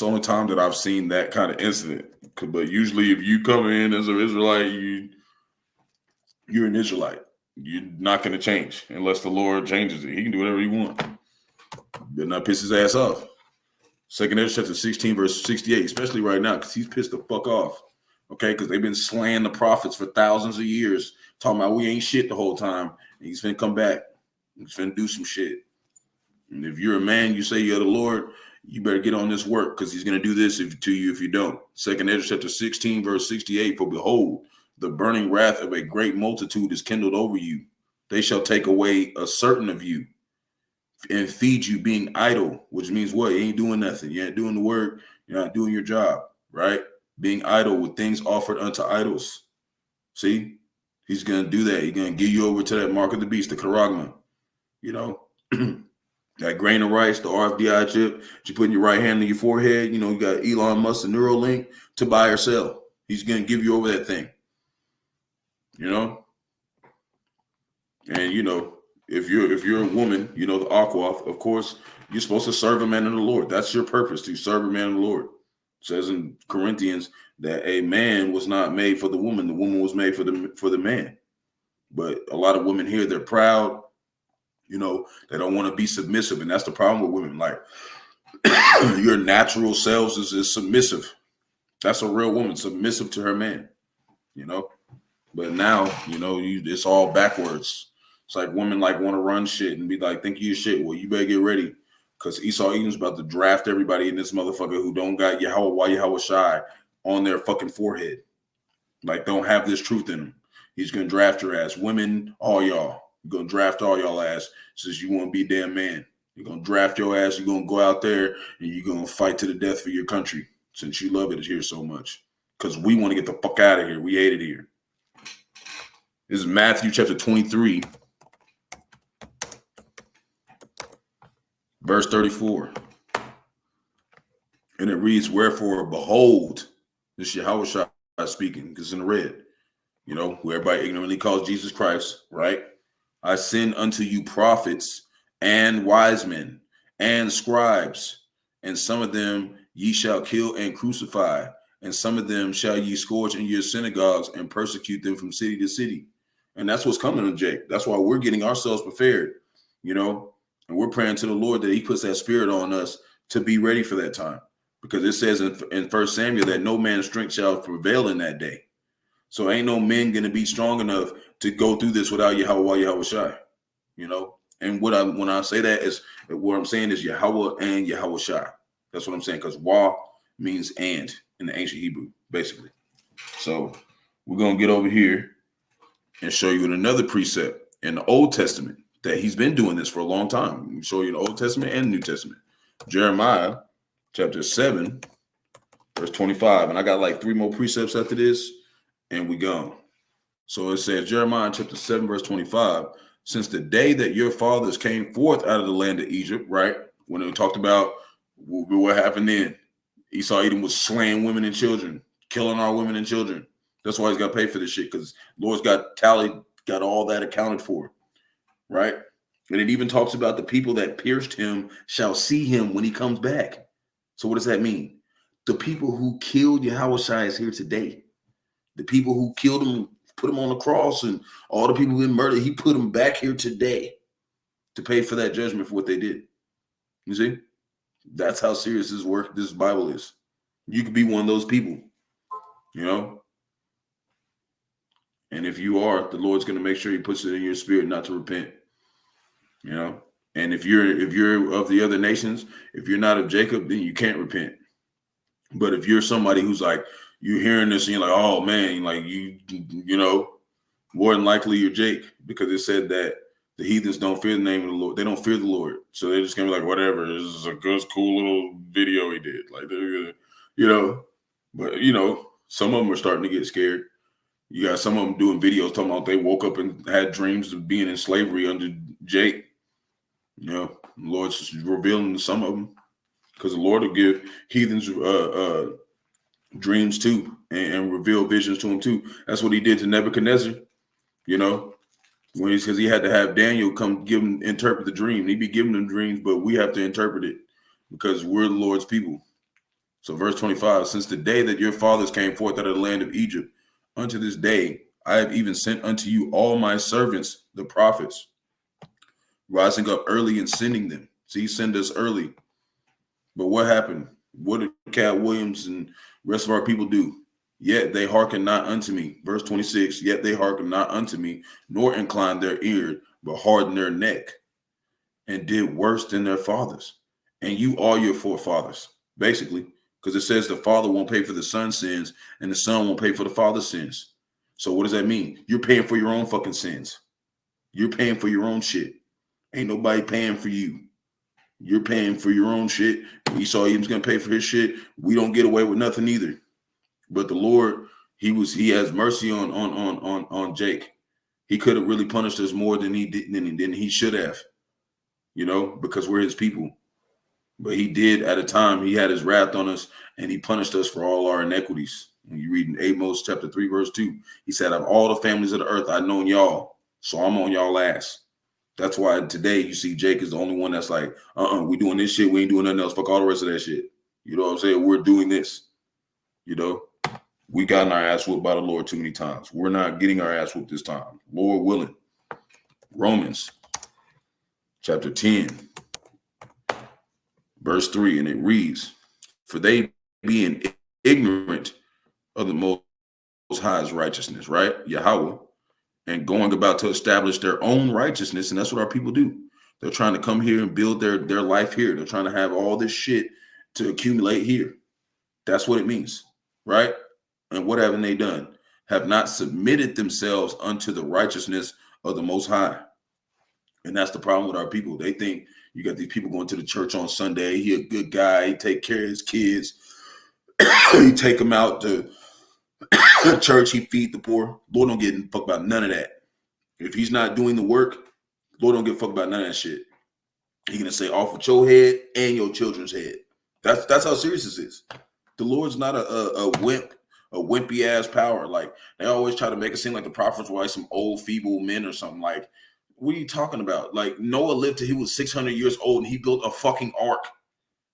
the only time that I've seen that kind of incident. But usually, if you come in as an Israelite, you're an Israelite. You're not going to change unless the Lord changes it. He can do whatever he wants. Better not piss his ass off. 2 Ezra chapter 16, verse 68, especially right now, because he's pissed the fuck off. Okay, because they've been slaying the prophets for thousands of years, talking about we ain't shit the whole time. And he's finna come back. He's finna do some shit. And if you're a man, you say you're the Lord, you better get on this work, because he's going to do this to you if you don't. 2 Ezra chapter 16, verse 68, for behold, the burning wrath of a great multitude is kindled over you. They shall take away a certain of you and feed you being idle, which means what? You ain't doing nothing. You ain't doing the work. You're not doing your job, right? Being idle with things offered unto idols. See? He's going to do that. He's going to give you over to that mark of the beast, the charagma. You know? That grain of rice, the RFDI chip that you put in your right hand on your forehead. You know, you got Elon Musk and Neuralink to buy or sell. He's going to give you over that thing. You know? And, you know, if you're a woman, you know, the aqua, of course, you're supposed to serve a man in the Lord. That's your purpose, to serve a man in the Lord. It says in Corinthians that a man was not made for the woman was made for the man. But a lot of women here, they're proud, you know, they don't want to be submissive. And that's the problem with women. Like, your natural selves is submissive. That's a real woman, submissive to her man, you know. But now, you know, it's all backwards. It's like women like want to run shit and be like, think you shit. Well, you better get ready, because Esau Edom's about to draft everybody in this motherfucker who don't got Yahawashi on their fucking forehead. Like, don't have this truth in them. He's going to draft your ass. Women, all y'all. You're going to draft all y'all ass since you want to be a damn man. You're going to draft your ass. You're going to go out there and you're going to fight to the death for your country since you love it here so much. Because we want to get the fuck out of here. We hate it here. This is Matthew chapter 23. Verse 34. And it reads, wherefore, behold, this is Yahawashi speaking, because it's in the red, you know, who everybody ignorantly calls Jesus Christ, right? I send unto you prophets and wise men and scribes, and some of them ye shall kill and crucify, and some of them shall ye scourge in your synagogues and persecute them from city to city. And that's what's coming to Jake. That's why we're getting ourselves prepared, you know. And we're praying to the Lord that he puts that spirit on us to be ready for that time. Because it says in 1 Samuel that no man's strength shall prevail in that day. So ain't no men going to be strong enough to go through this without Yahawashi, you know. And when I say that is, what I'm saying is Yahawah and Yahawashi. That's what I'm saying, because Wa means and in the ancient Hebrew, basically. So we're going to get over here and show you in another precept in the Old Testament that he's been doing this for a long time. We show you in the Old Testament and New Testament. Jeremiah chapter 7, verse 25. And I got like 3 more precepts after this, and we gone. So it says, Jeremiah chapter 7, verse 25, since the day that your fathers came forth out of the land of Egypt, right? When it talked about what happened then, Esau Edom was slaying women and children, killing our women and children. That's why he's got to pay for this shit, because Lord's got all that accounted for, right? And it even talks about the people that pierced him shall see him when he comes back. So what does that mean? The people who killed Yahawashi is here today. The people who killed him, put him on the cross, and all the people who been murdered, he put them back here today to pay for that judgment for what they did. You see? That's how serious this Bible is. You could be one of those people, you know? And if you are, the Lord's going to make sure he puts it in your spirit not to repent, you know? And if you're of the other nations, if you're not of Jacob, then you can't repent. But if you're somebody who's like, you're hearing this and you're like, oh man, like you know, more than likely you're Jake, because it said that the heathens don't fear the name of the Lord. They don't fear the Lord. So they're just going to be like, whatever, this is a good, cool little video he did. Like, you know, but you know, some of them are starting to get scared. You got some of them doing videos talking about they woke up and had dreams of being in slavery under Jake. You know, the Lord's just revealing to some of them, because the Lord will give heathens dreams too, and reveal visions to them too. That's what he did to Nebuchadnezzar, you know, because he had to have Daniel come interpret the dream. He'd be giving them dreams, but we have to interpret it because we're the Lord's people. So verse 25, since the day that your fathers came forth out of the land of Egypt, unto this day, I have even sent unto you all my servants, the prophets, rising up early and sending them. So he sent us early. But what happened? What did Katt Williams and rest of our people do? Yet they hearken not unto me. Verse 26, yet they hearken not unto me, nor incline their ear, but harden their neck, and did worse than their fathers. And you are your forefathers, basically, because it says the father won't pay for the son's sins, and the son won't pay for the father's sins. So what does that mean? You're paying for your own fucking sins. You're paying for your own shit. Ain't nobody paying for you. You're paying for your own shit. Esau Edom's gonna pay for his shit. We don't get away with nothing either. But the Lord, he has mercy on Jake. He could have really punished us more than he did, than he should have, you know, because we're his people. But he did at a time, he had his wrath on us, and he punished us for all our iniquities. When you read in Amos chapter 3, verse 2, he said, of all the families of the earth, I've known y'all, so I'm on y'all ass. That's why today you see Jake is the only one that's like, we doing this shit. We ain't doing nothing else. Fuck all the rest of that shit. You know what I'm saying? We're doing this. You know, we gotten our ass whooped by the Lord too many times. We're not getting our ass whooped this time. Lord willing. Romans chapter 10, verse 3, and it reads, for they being ignorant of the Most High's righteousness, right? Yahawah, and going about to establish their own righteousness. And that's what our people do. They're trying to come here and build their life here. They're trying to have all this shit to accumulate here. That's what it means, right? And what haven't they done? Have not submitted themselves unto the righteousness of the Most High. And that's the problem with our people. They think you got these people going to the church on Sunday. He a good guy. He take care of his kids. He take them out to church. He feed the poor. Lord don't get fucked about none of that. If he's not doing the work, Lord don't give a fuck about none of that shit. He's gonna say off with your head and your children's head. That's how serious this is. The Lord's not a wimpy ass power. Like they always try to make it seem like the prophets were like some old feeble men or something. Like, what are you talking about? Like Noah lived till he was 600 years old and he built a fucking ark,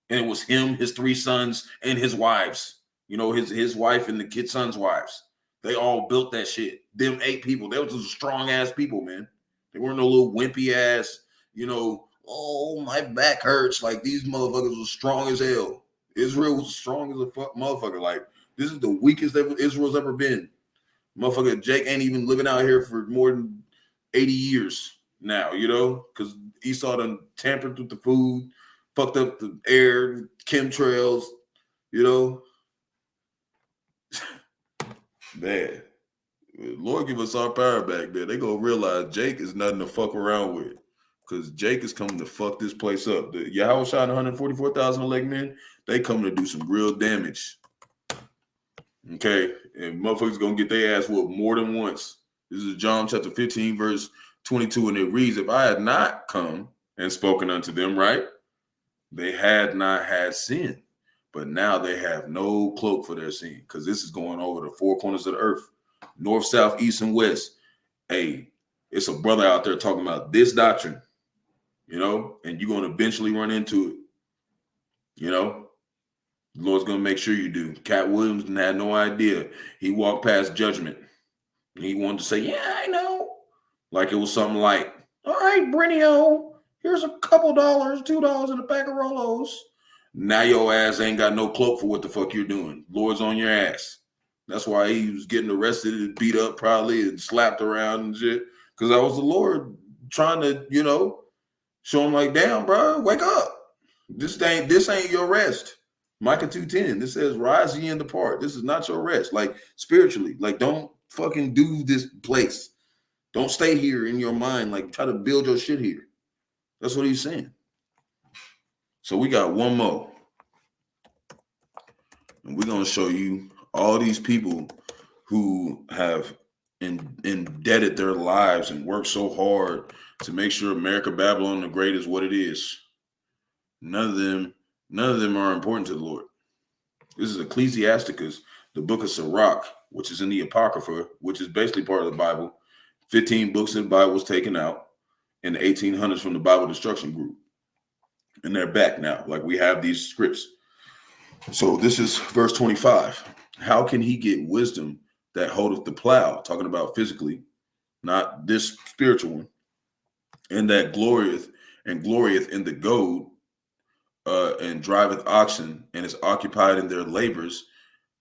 and it was him, his 3 sons, and his wives. You know, his wife and the kid's sons' wives. They all built that shit. Them 8 people. They was strong ass people, man. They weren't no little wimpy ass, you know, oh, my back hurts. Like these motherfuckers was strong as hell. Israel was strong as a fuck motherfucker. Like this is the weakest Israel's ever been. Motherfucker, Jake ain't even living out here for more than 80 years now, you know, because Esau done tampered with the food, fucked up the air, chemtrails, you know. Man, Lord give us our power back, man. They gonna realize Jake is nothing to fuck around with. Because Jake is coming to fuck this place up. The Yahawashi 144,000 elect men, they coming to do some real damage. Okay? And motherfuckers gonna get their ass whooped more than once. This is John chapter 15, verse 22, and it reads, if I had not come and spoken unto them, right? They had not had sin, but now they have no cloak for their sin, because this is going over the four corners of the earth, north, south, east, and west. Hey, it's a brother out there talking about this doctrine, you know, and you're going to eventually run into it. You know, the Lord's going to make sure you do. Katt Williams had no idea. He walked past judgment. He wanted to say, yeah, I know. Like it was something like, all right, Brennio, here's a couple dollars, $2 and a pack of Rolos. Now your ass ain't got no cloak for what the fuck you're doing. Lord's on your ass. That's why he was getting arrested and beat up probably and slapped around and shit. Because that was the Lord trying to, you know, show him like, damn, bro, wake up. This ain't your rest. Micah 2:10. This says, rise ye and depart. This is not your rest. Like spiritually, like don't fucking do this place. Don't stay here in your mind. Like try to build your shit here. That's what he's saying. So we got one more. And we're going to show you all these people who have indebted their lives and worked so hard to make sure America Babylon the Great is what it is. None of them are important to the Lord. This is Ecclesiasticus, the book of Sirach, which is in the Apocrypha, which is basically part of the Bible. 15 books of the Bible was taken out in the 1800s from the Bible Destruction Group. And they're back now. Like we have these scripts. So this is verse 25. How can he get wisdom that holdeth the plow? Talking about physically, not this spiritual one. And that glorieth in the goad, and driveth oxen, and is occupied in their labors,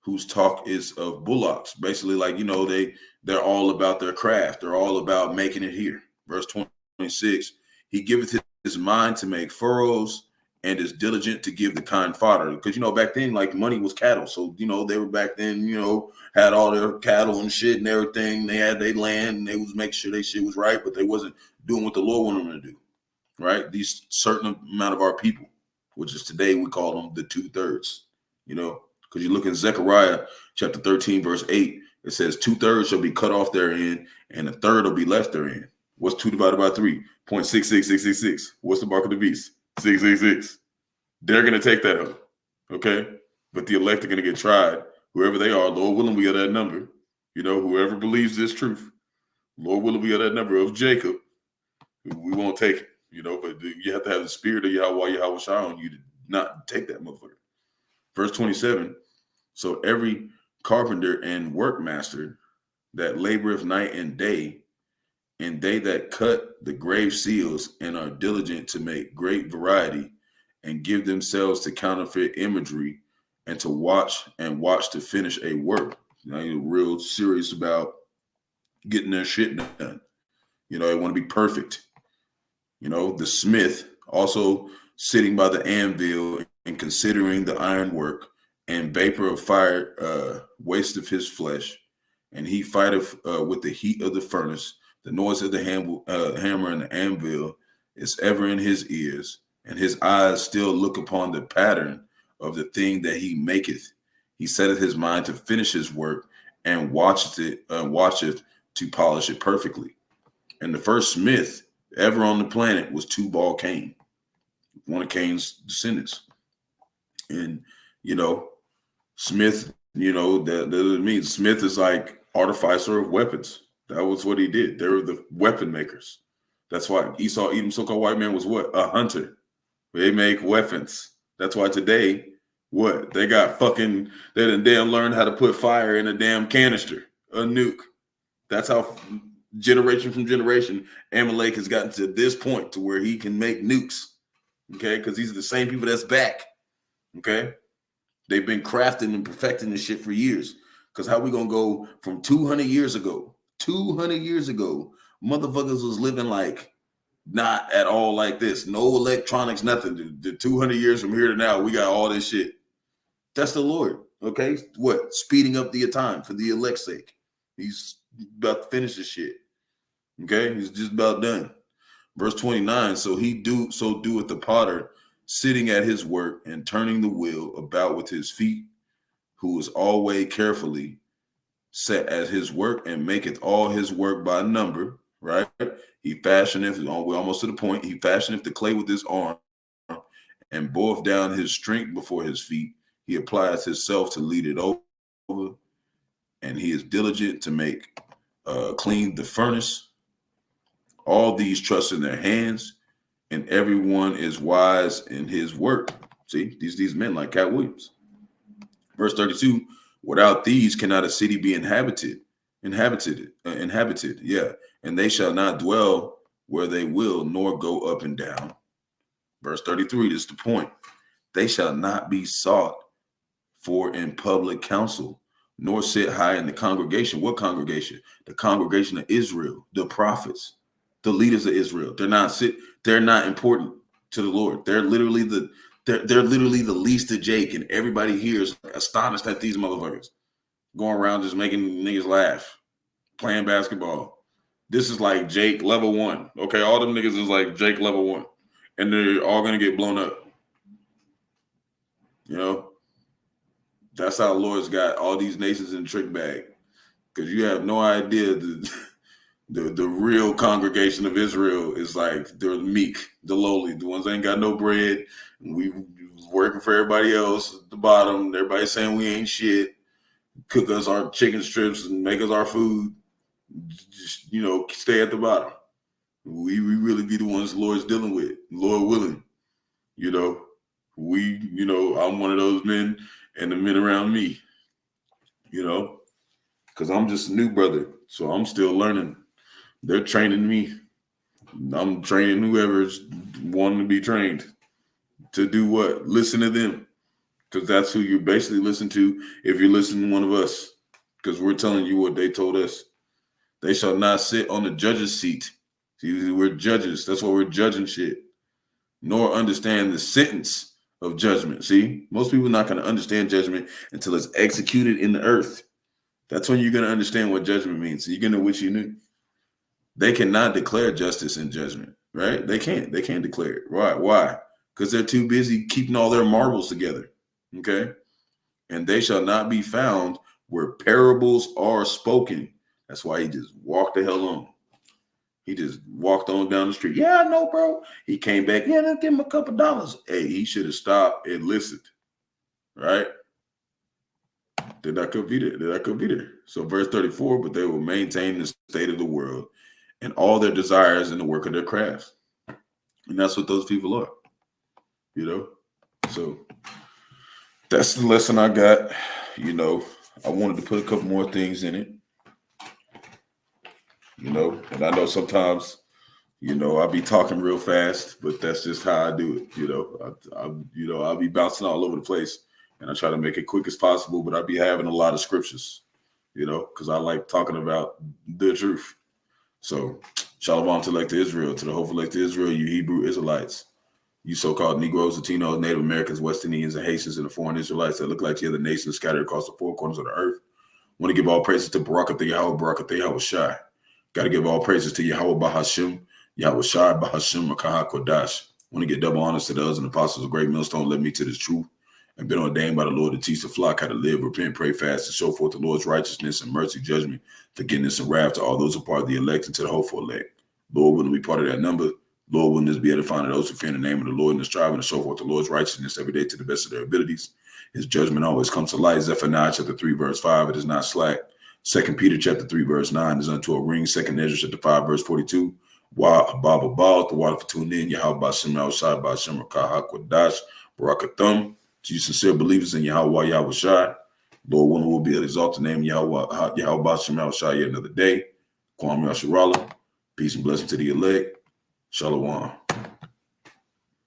whose talk is of bullocks. Basically, like, you know, they're all about their craft. They're all about making it here. Verse 26, he giveth his mind to make furrows, and is diligent to give the kind fodder. Because, you know, back then, like, money was cattle. So, you know, they were back then, you know, had all their cattle and shit and everything. They had their land, and they was making sure their shit was right, but they wasn't doing what the Lord wanted them to do, right? These certain amount of our people, which is today we call them the 2/3, you know, because you look in Zechariah chapter 13, verse 8, it says 2/3 shall be cut off therein, and a third will be left therein. What's 2 divided by 3? 0.66666. What's the mark of the beast? 666. They're going to take that up, okay? But the elect are going to get tried. Whoever they are, Lord willing, we are that number. You know, whoever believes this truth, Lord willing, we are that number of Jacob. We won't take it, you know, but you have to have the spirit of Yahawah, Yahawashi on you to not take that motherfucker. Verse 27, so every carpenter and workmaster that laboreth night and day, and they that cut the grave seals and are diligent to make great variety and give themselves to counterfeit imagery and to watch to finish a work. You know, you're real serious about getting their shit done. You know, they want to be perfect. You know, the smith also sitting by the anvil and considering the ironwork, and vapor of fire wasteth his flesh, and he fighteth with the heat of the furnace. The noise of the hammer and the anvil is ever in his ears, and his eyes still look upon the pattern of the thing that he maketh. He setteth his mind to finish his work, and watcheth to polish it perfectly. And the first smith ever on the planet was Tubal Cain, one of Cain's descendants. And, you know, Smith, you know, that means Smith is like artificer of weapons. That was what he did. They were the weapon makers. That's why Esau, Edom, so-called white man, was what? A hunter. They make weapons. That's why today, what? They got fucking, they done damn learned how to put fire in a damn canister, a nuke. That's how generation from generation, Amalek has gotten to this point to where he can make nukes. Okay, because these are the same people that's back. Okay, they've been crafting and perfecting this shit for years. Because how we gonna go from 200 years ago? 200 years ago, motherfuckers was living like not at all like this. No electronics, nothing. The 200 years from here to now, we got all this shit. That's the Lord. Okay, what? Speeding up the time for the elect's sake. He's about to finish this shit. Okay, he's just about done. Verse 29, so doeth the potter, sitting at his work and turning the wheel about with his feet, who is always carefully set at his work and maketh all his work by number, right? He fashioneth, we're almost to the point, he fashioneth the clay with his arm and boileth down his strength before his feet. He applies himself to lead it over, and he is diligent to make clean the furnace. All these trust in their hands, and everyone is wise in his work. See, these men like Katt Williams. Verse 32, without these cannot a city be inhabited. Yeah, and they shall not dwell where they will, nor go up and down. Verse 33, this is the point. They shall not be sought for in public council, nor sit high in the congregation. What congregation? The congregation of Israel, the prophets, the leaders of Israel. They're not important to the Lord. They're literally the least of Jake, and everybody here is astonished at these motherfuckers going around just making niggas laugh, playing basketball. This is like Jake level 1. Okay, all them niggas is like Jake level 1, and they're all gonna get blown up. You know, that's how the Lord's got all these nations in trick bag, because you have no idea the real congregation of Israel is like they're meek, the lowly, the ones that ain't got no bread. We working for everybody else at the bottom. Everybody saying we ain't shit. Cook us our chicken strips and make us our food. Just, stay at the bottom. We really be the ones the Lord's dealing with, Lord willing. I'm one of those men and the men around me, because I'm just a new brother. So I'm still learning. They're training me. I'm training whoever's wanting to be trained to do what? Listen to them. Because that's who you basically listen to if you're listening to one of us. Because we're telling you what they told us. They shall not sit on the judge's seat. See, we're judges. That's why we're judging shit. Nor understand the sentence of judgment. See, most people are not going to understand judgment until it's executed in the earth. That's when you're going to understand what judgment means. So you're going to wish you knew. They cannot declare justice and judgment, right? They can't declare it. Why? Because they're too busy keeping all their marbles together. Okay. And they shall not be found where parables are spoken. That's why he just walked the hell on. He just walked on down the street. Yeah, I know, bro. He came back. Yeah, let's give him a couple dollars. Hey, he should have stopped and listened. Right? Then I could be there. So verse 34, but they will maintain the state of the world and all their desires in the work of their craft. And that's what those people are. So that's the lesson I got. I wanted to put a couple more things in it. And I know sometimes, I'll be talking real fast, but that's just how I do it. I'll be bouncing all over the place, and I try to make it quick as possible, but I'll be having a lot of scriptures, because I like talking about the truth. So, Shalom to elect Israel, to the hopeful elect Israel, you Hebrew Israelites, you so-called Negroes, Latinos, Native Americans, West Indians, and Haitians, and the foreign Israelites that look like the other nations scattered across the four corners of the earth. Want to give all praises to Barak, Yahawah, Barak, Yahawashi. Got to give all praises to Yahawah, Bahasham, Yahawashi, Bahasham, Qadash. Want to get double honors to the others and apostles of great millstone led me to this truth and been ordained by the Lord to teach the flock how to live, repent, pray, fast, and show forth the Lord's righteousness and mercy, judgment, forgiveness, and wrath to all those who are part of the elect and to the hopeful elect. Lord, willing to be part of that number. Lord, willing to be edifying to those who fear in the name of the Lord and striving to show forth the Lord's righteousness every day to the best of their abilities. His judgment always comes to light. Zephaniah chapter 3, verse 5, it is not slack. 2 Peter chapter 3, verse 9 is unto a ring. 2 Ezra chapter 5, verse 42. The water for tune in. Yahawah Bahasham, Yahawashi, Bahasham, Qadash, Barak, Atham. To you sincere believers in Yahawah, Yahawashi. Lord willing, will be an exalted name. Yahawah Bahasham, Yahawashi, yet another day. Kwame Yasharala. Peace and blessing to the elect. Shalom.